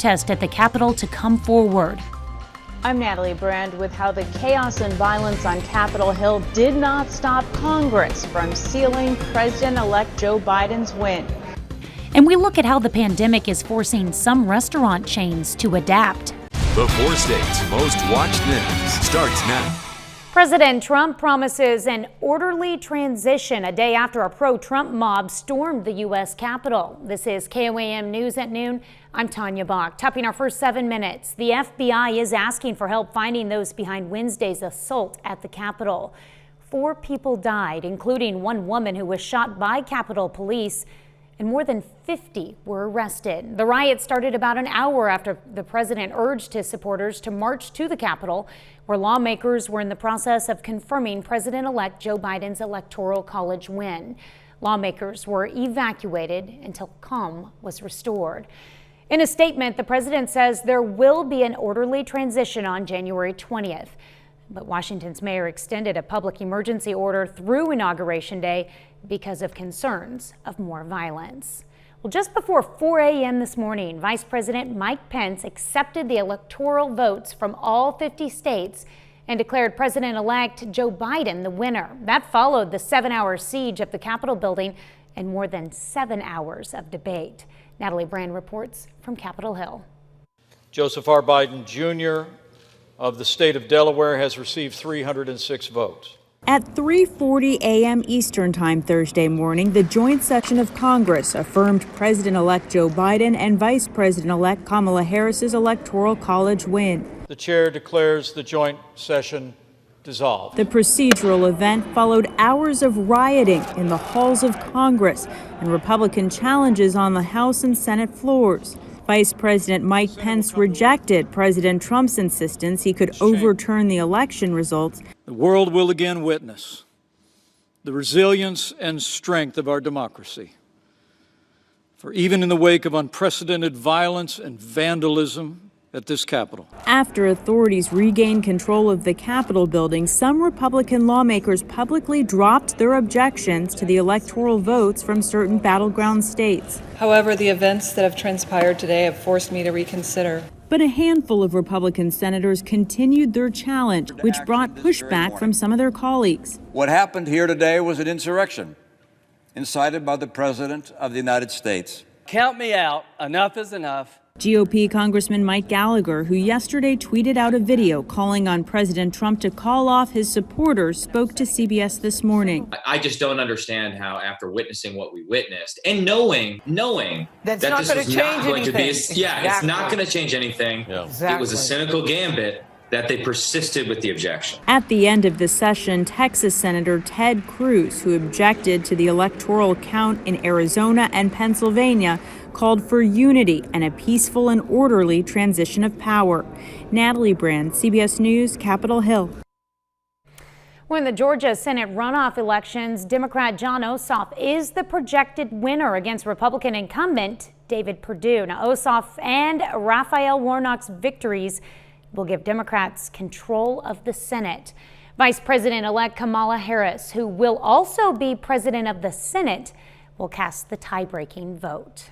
protest at the Capitol to come forward. I'm Natalie Brand with how the chaos and violence on Capitol Hill did not stop Congress from sealing President-elect Joe Biden's win. And we look at how the pandemic is forcing some restaurant chains to adapt. The 4 states' most watched news starts now. President Trump promises an orderly transition a day after a pro-Trump mob stormed the U.S. Capitol. This is KOAM News at noon. I'm Tanya Bach. Topping our first 7 minutes, the FBI is asking for help finding those behind Wednesday's assault at the Capitol. 4 people died, including one woman who was shot by Capitol Police, and more than 50 were arrested. The riot started about an hour after the president urged his supporters to march to the Capitol, where lawmakers were in the process of confirming President-elect Joe Biden's Electoral College win. Lawmakers were evacuated until calm was restored. In a statement, the president says there will be an orderly transition on January 20th. But Washington's mayor extended a public emergency order through Inauguration Day because of concerns of more violence. Well, just before 4 a.m. this morning, Vice President Mike Pence accepted the electoral votes from all 50 states and declared President-elect Joe Biden the winner. That followed the 7-hour siege of the Capitol building and more than 7 hours of debate. Natalie Brand reports from Capitol Hill. Joseph R. Biden Jr. of the state of Delaware has received 306 votes. At 3:40 a.m. Eastern Time Thursday morning, the joint session of Congress affirmed President-elect Joe Biden and Vice President-elect Kamala Harris's Electoral College win. The chair declares the joint session dissolved. The procedural event followed hours of rioting in the halls of Congress and Republican challenges on the House and Senate floors. Vice President Mike Pence rejected President Trump's insistence he could overturn the election results. The world will again witness the resilience and strength of our democracy. For even in the wake of unprecedented violence and vandalism at this Capitol. After authorities regained control of the Capitol building, some Republican lawmakers publicly dropped their objections to the electoral votes from certain battleground states. However, the events that have transpired today have forced me to reconsider. But a handful of Republican senators continued their challenge, which brought pushback from some of their colleagues. What happened here today was an insurrection incited by the President of the United States. Count me out. Enough is enough. GOP Congressman Mike Gallagher, who yesterday tweeted out a video calling on President Trump to call off his supporters, spoke to CBS this morning. I just don't understand how, after witnessing what we witnessed and knowing That's that not this was not going to be, it's not going to change anything. Yeah. Exactly. It was a cynical gambit that they persisted with the objection. At the end of the session, Texas Senator Ted Cruz, who objected to the electoral count in Arizona and Pennsylvania, called for unity and a peaceful and orderly transition of power. Natalie Brand, CBS News, Capitol Hill. When the Georgia Senate runoff elections, Democrat Jon Ossoff is the projected winner against Republican incumbent David Perdue. Now, Ossoff and Raphael Warnock's victories will give Democrats control of the Senate. Vice President-elect Kamala Harris, who will also be president of the Senate, will cast the tie-breaking vote.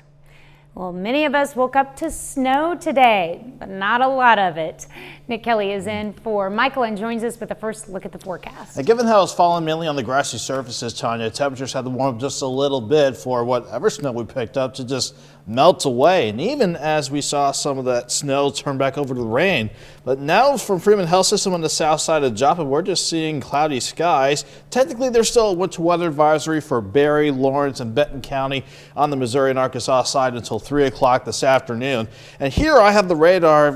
Well, many of us woke up to snow today, but not a lot of it. Nick Kelly is in for Michael and joins us with the first look at the forecast. And given how it's fallen mainly on the grassy surfaces, Tanya, temperatures had to warm up just a little bit for whatever snow we picked up to just melt away. And even as we saw some of that snow turn back over to the rain. But now from Freeman Health System on the south side of Joplin, we're just seeing cloudy skies. Technically, there's still a winter weather advisory for Berry, Lawrence, and Benton County on the Missouri and Arkansas side until 3 o'clock this afternoon. And here I have the radar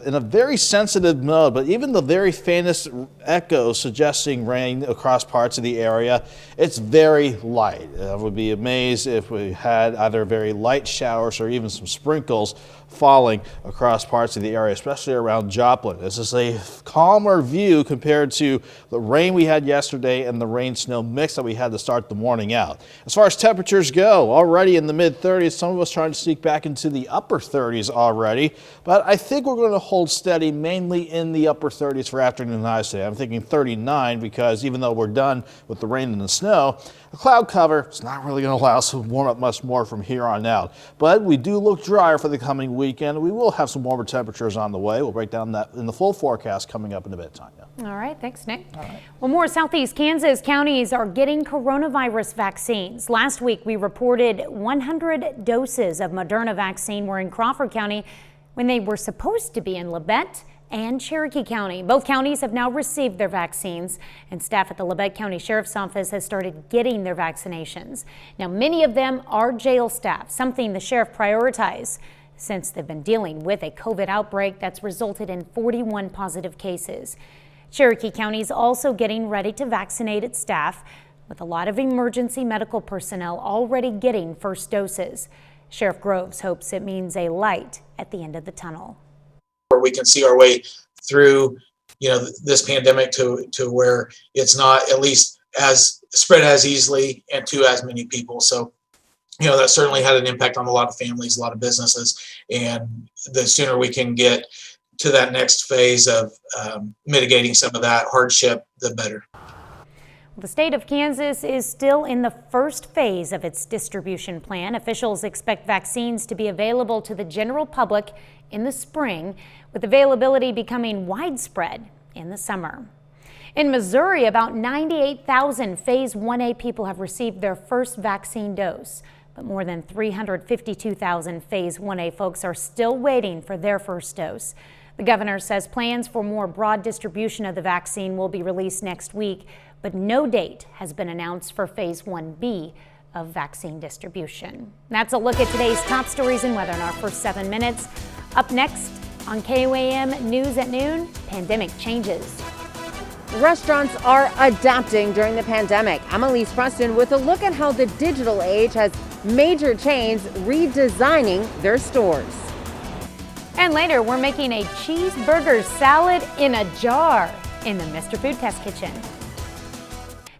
in a very sensitive mode, but even the very faintest echoes suggesting rain across parts of the area, it's very light. I would be amazed if we had either very light showers or even some sprinkles falling across parts of the area, especially around Joplin. This is a calmer view compared to the rain we had yesterday and the rain-snow mix that we had to start the morning out. As far as temperatures go, already in the mid-30s, some of us trying to sneak back into the upper 30s already, but I think we're going to hold steady mainly in the upper 30s for afternoon highs today. I'm thinking 39 because even though we're done with the rain and the snow, the cloud cover is not really going to allow us to warm up much more from here on out. But we do look drier for the coming week. weekend. We will have some warmer temperatures on the way. We'll break down that in the full forecast coming up in a bit, Tanya. All right, thanks, Nick. All right. Well, more Southeast Kansas counties are getting coronavirus vaccines. Last week, we reported 100 doses of Moderna vaccine were in Crawford County when they were supposed to be in Labette and Cherokee County. Both counties have now received their vaccines, and staff at the Labette County Sheriff's Office has started getting their vaccinations. Now, many of them are jail staff, something the sheriff prioritized since they've been dealing with a COVID outbreak that's resulted in 41 positive cases. Cherokee County is also getting ready to vaccinate its staff, with a lot of emergency medical personnel already getting first doses. Sheriff Groves hopes it means a light at the end of the tunnel. Where we can see our way through, this pandemic to where it's not at least as spread as easily and to as many people. So, that certainly had an impact on a lot of families, a lot of businesses, and the sooner we can get to that next phase of mitigating some of that hardship, the better. The state of Kansas is still in the first phase of its distribution plan. Officials expect vaccines to be available to the general public in the spring, with availability becoming widespread in the summer. In Missouri, about 98,000 Phase 1A people have received their first vaccine dose, but more than 352,000 Phase 1A folks are still waiting for their first dose. The governor says plans for more broad distribution of the vaccine will be released next week, but no date has been announced for Phase 1B of vaccine distribution. That's a look at today's top stories and weather in our first 7 minutes. Up next on KOAM News at Noon, pandemic changes. Restaurants are adapting during the pandemic. I'm Elise Preston with a look at how the digital age has major chains redesigning their stores. And later, we're making a cheeseburger salad in a jar in the Mr. Food Test Kitchen.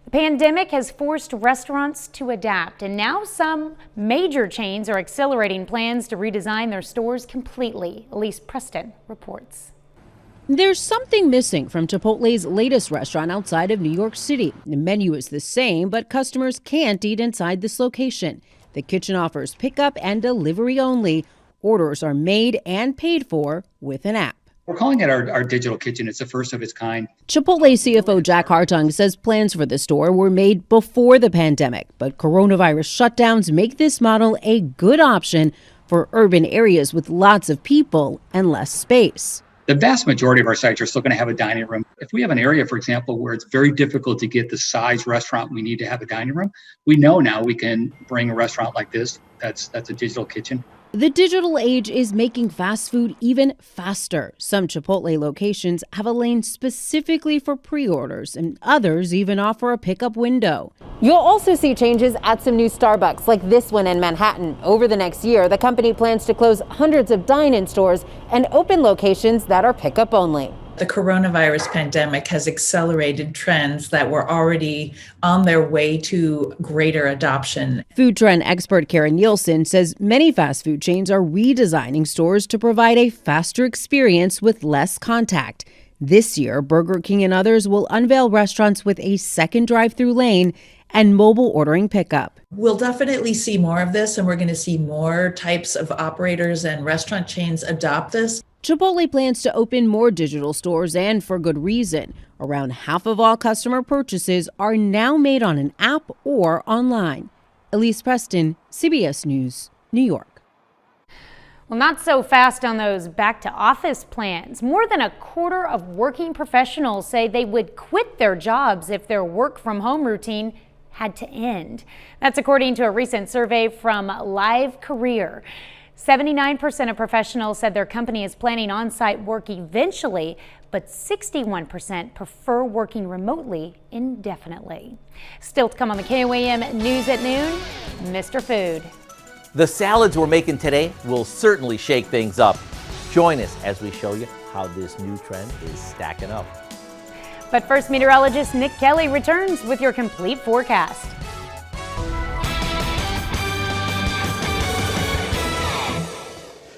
The pandemic has forced restaurants to adapt, and now some major chains are accelerating plans to redesign their stores completely. Elise Preston reports. There's something missing from Chipotle's latest restaurant outside of New York City. The menu is the same, but customers can't eat inside this location. The kitchen offers pickup and delivery only. Orders are made and paid for with an app. We're calling it our digital kitchen. It's the first of its kind. Chipotle CFO Jack Hartung says plans for the store were made before the pandemic, but coronavirus shutdowns make this model a good option for urban areas with lots of people and less space. The vast majority of our sites are still going to have a dining room. If we have an area, for example, where it's very difficult to get the size restaurant we need to have a dining room, we know now we can bring a restaurant like this that's a digital kitchen. The digital age is making fast food even faster. Some Chipotle locations have a lane specifically for pre-orders, and others even offer a pickup window. You'll also see changes at some new Starbucks, like this one in Manhattan. Over the next year, the company plans to close hundreds of dine-in stores and open locations that are pickup only. The coronavirus pandemic has accelerated trends that were already on their way to greater adoption. Food trend expert Karen Nielsen says many fast food chains are redesigning stores to provide a faster experience with less contact. This year, Burger King and others will unveil restaurants with a second drive-through lane and mobile ordering pickup. We'll definitely see more of this, and we're going to see more types of operators and restaurant chains adopt this. Chipotle plans to open more digital stores, and for good reason. Around half of all customer purchases are now made on an app or online. Elise Preston, CBS News, New York. Well, not so fast on those back to office plans. More than a quarter of working professionals say they would quit their jobs if their work from home routine had to end. That's according to a recent survey from Live Career. 79% of professionals said their company is planning on-site work eventually, but 61% prefer working remotely indefinitely. Still to come on the KOAM News at Noon, Mr. Food. The salads we're making today will certainly shake things up. Join us as we show you how this new trend is stacking up. But first, meteorologist Nick Kelly returns with your complete forecast.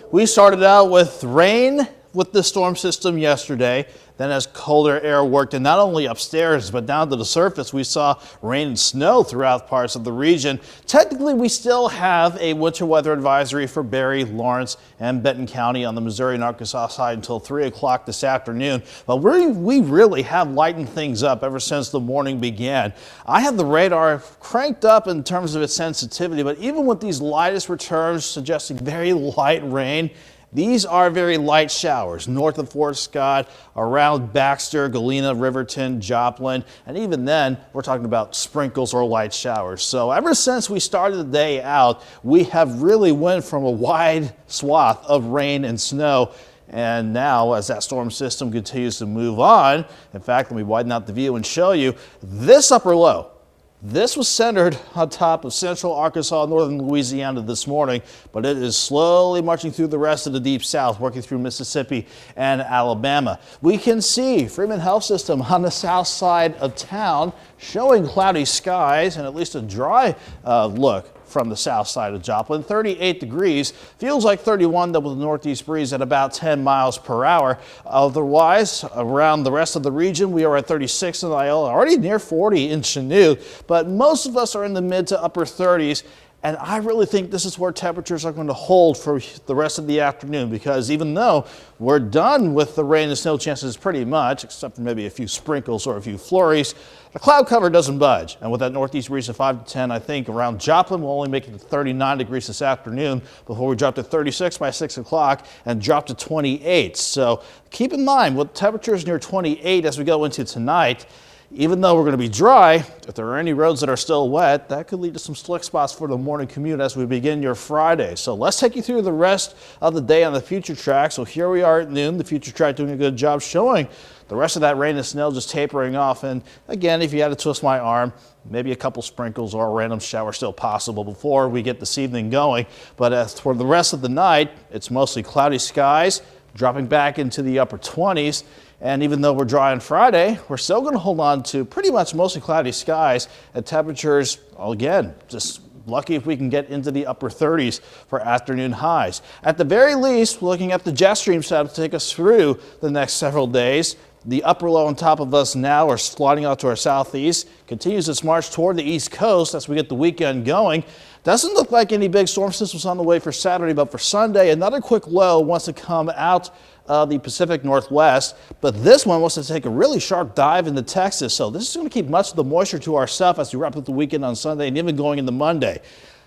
We started out with rain with the storm system yesterday. Then as colder air worked in not only upstairs but down to the surface, we saw rain and snow throughout parts of the region. Technically, we still have a winter weather advisory for Berry, Lawrence, and Benton County on the Missouri and Arkansas side until 3 o'clock this afternoon. But we really have lightened things up ever since the morning began. I have the radar cranked up in terms of its sensitivity, but even with these lightest returns suggesting very light rain, these are very light showers north of Fort Scott, around Baxter, Galena, Riverton, Joplin, and even then we're talking about sprinkles or light showers. So ever since we started the day out, we have really went from a wide swath of rain and snow. And now, as that storm system continues to move on, in fact, let me widen out the view and show you this upper low. This was centered on top of central Arkansas, northern Louisiana this morning, but it is slowly marching through the rest of the deep south, working through Mississippi and Alabama. We can see Freeman Health System on the south side of town showing cloudy skies and at least a dry look from the south side of Joplin. 38 degrees, feels like 31 though with a northeast breeze at about 10 miles per hour. Otherwise, around the rest of the region, we are at 36 in Iola, already near 40 in Chanute, but most of us are in the mid to upper 30s. And I really think this is where temperatures are going to hold for the rest of the afternoon, because even though we're done with the rain and snow chances pretty much, except for maybe a few sprinkles or a few flurries, the cloud cover doesn't budge. And with that northeast breeze of 5 to 10, I think around Joplin we'll only make it to 39 degrees this afternoon before we drop to 36 by 6 o'clock and drop to 28. So keep in mind with temperatures near 28 as we go into tonight. Even though we're going to be dry, if there are any roads that are still wet, that could lead to some slick spots for the morning commute as we begin your Friday. So let's take you through the rest of the day on the future track. So here we are at noon, the future track doing a good job showing the rest of that rain and snow just tapering off. And again, if you had to twist my arm, maybe a couple sprinkles or a random shower still possible before we get this evening going. But as for the rest of the night, it's mostly cloudy skies, dropping back into the upper 20s. And even though we're dry on Friday, we're still going to hold on to pretty much mostly cloudy skies and temperatures, again, just lucky if we can get into the upper 30s for afternoon highs. At the very least, looking at the jet stream setup to take us through the next several days, the upper low on top of us now are sliding out to our southeast, continues its march toward the east coast as we get the weekend going. Doesn't look like any big storm systems on the way for Saturday, but for Sunday, another quick low wants to come out the Pacific Northwest, but this one wants to take a really sharp dive into Texas. So this is going to keep much of the moisture to ourselves as we wrap up the weekend on Sunday and even going into Monday.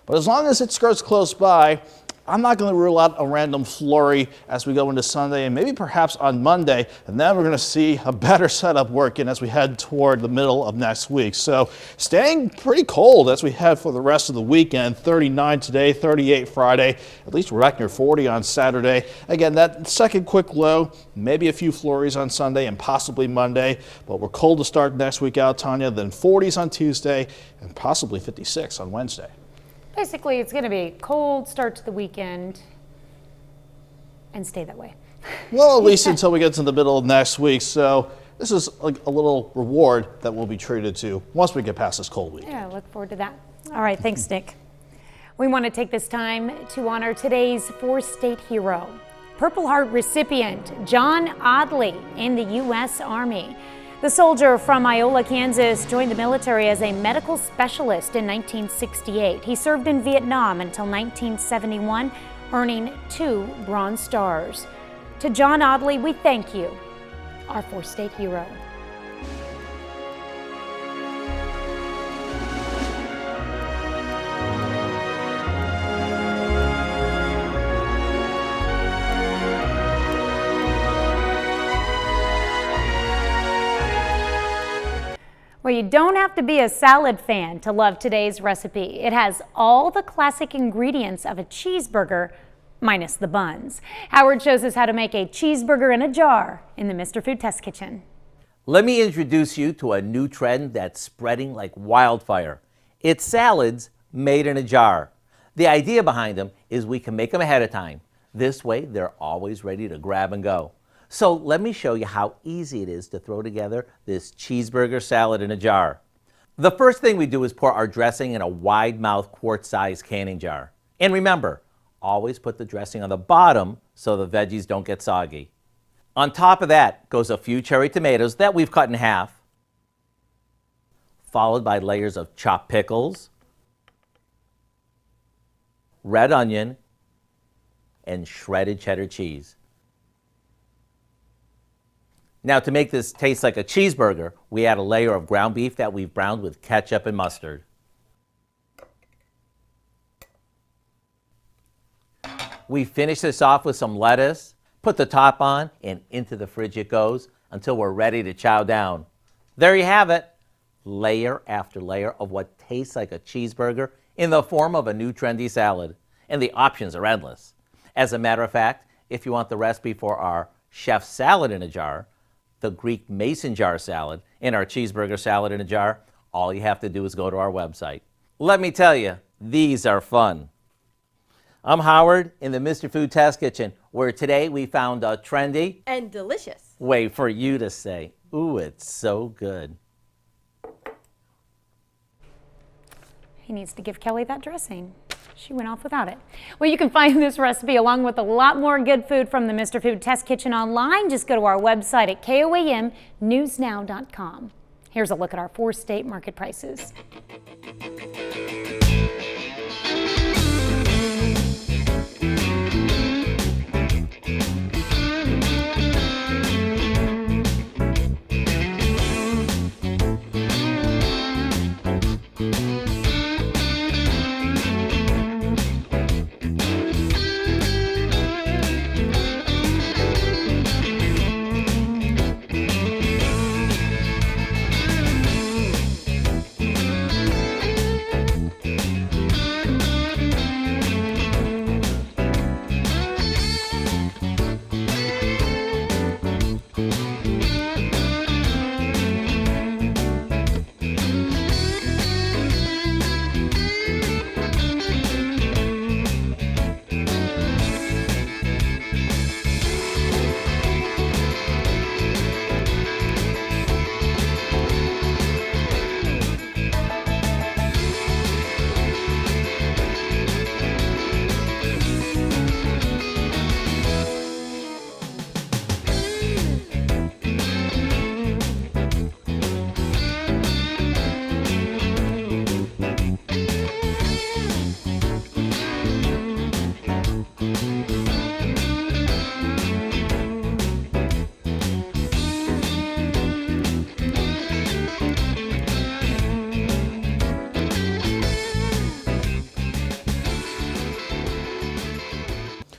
But as long as it skirts close by, I'm not going to rule out a random flurry as we go into Sunday and maybe perhaps on Monday, and then we're going to see a better setup working as we head toward the middle of next week. So staying pretty cold as we head for the rest of the weekend. 39 today, 38 Friday, at least we're back near 40 on Saturday. Again, that second quick low, maybe a few flurries on Sunday and possibly Monday, but we're cold to start next week out, Tanya, then 40s on Tuesday and possibly 56 on Wednesday. Basically, it's going to be cold start to the weekend and stay that way. Well, at least until we get to the middle of next week. So this is like a little reward that we'll be treated to once we get past this cold week. Yeah, look forward to that. All right, thanks, Nick. We want to take this time to honor today's four-state hero, Purple Heart recipient John Audley in the U.S. Army. The soldier from Iola, Kansas, joined the military as a medical specialist in 1968. He served in Vietnam until 1971, earning 2 Bronze Stars. To John Audley, we thank you, our four-state hero. Well, you don't have to be a salad fan to love today's recipe. It has all the classic ingredients of a cheeseburger, minus the buns. Howard shows us how to make a cheeseburger in a jar in the Mr. Food Test Kitchen. Let me introduce you to a new trend that's spreading like wildfire. It's salads made in a jar. The idea behind them is we can make them ahead of time. This way, they're always ready to grab and go. So let me show you how easy it is to throw together this cheeseburger salad in a jar. The first thing we do is pour our dressing in a wide-mouth quart-sized canning jar. And remember, always put the dressing on the bottom so the veggies don't get soggy. On top of that goes a few cherry tomatoes that we've cut in half, followed by layers of chopped pickles, red onion, and shredded cheddar cheese. Now, to make this taste like a cheeseburger, we add a layer of ground beef that we've browned with ketchup and mustard. We finish this off with some lettuce, put the top on, and into the fridge it goes until we're ready to chow down. There you have it, layer after layer of what tastes like a cheeseburger in the form of a new trendy salad. And the options are endless. As a matter of fact, if you want the recipe for our chef salad in a jar, the Greek mason jar salad, and our cheeseburger salad in a jar, all you have to do is go to our website. Let me tell you, these are fun. I'm Howard in the Mr. Food Test Kitchen, where today we found a trendy and delicious way for you to say, ooh, it's so good. He needs to give Kelly that dressing. She went off without it. Well, you can find this recipe along with a lot more good food from the Mr. Food Test Kitchen online. Just go to our website at KOAMnewsnow.com. Here's a look at our 4-state market prices.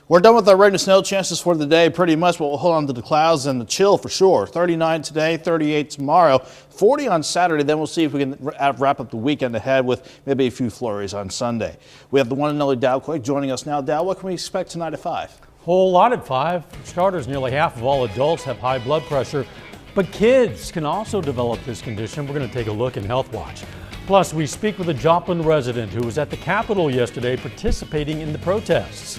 We're done with our rain and snow chances for the day pretty much, but we'll hold on to the clouds and the chill for sure. 39 today, 38 tomorrow, 40 on Saturday. Then we'll see if we can wrap up the weekend ahead with maybe a few flurries on Sunday. We have the one and only Dow Quick joining us now. Dow, what can we expect tonight at 5? Whole lot at 5. For starters, nearly half of all adults have high blood pressure, but kids can also develop this condition. We're going to take a look in Health Watch. Plus, we speak with a Joplin resident who was at the Capitol yesterday participating in the protests.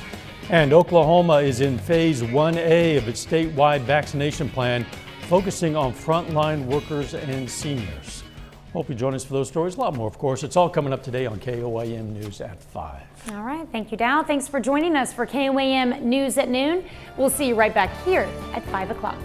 And Oklahoma is in phase 1A of its statewide vaccination plan, focusing on frontline workers and seniors. Hope you join us for those stories. A lot more, of course. It's all coming up today on KOAM News at 5. All right. Thank you, Dow. Thanks for joining us for KOAM News at noon. We'll see you right back here at 5 o'clock.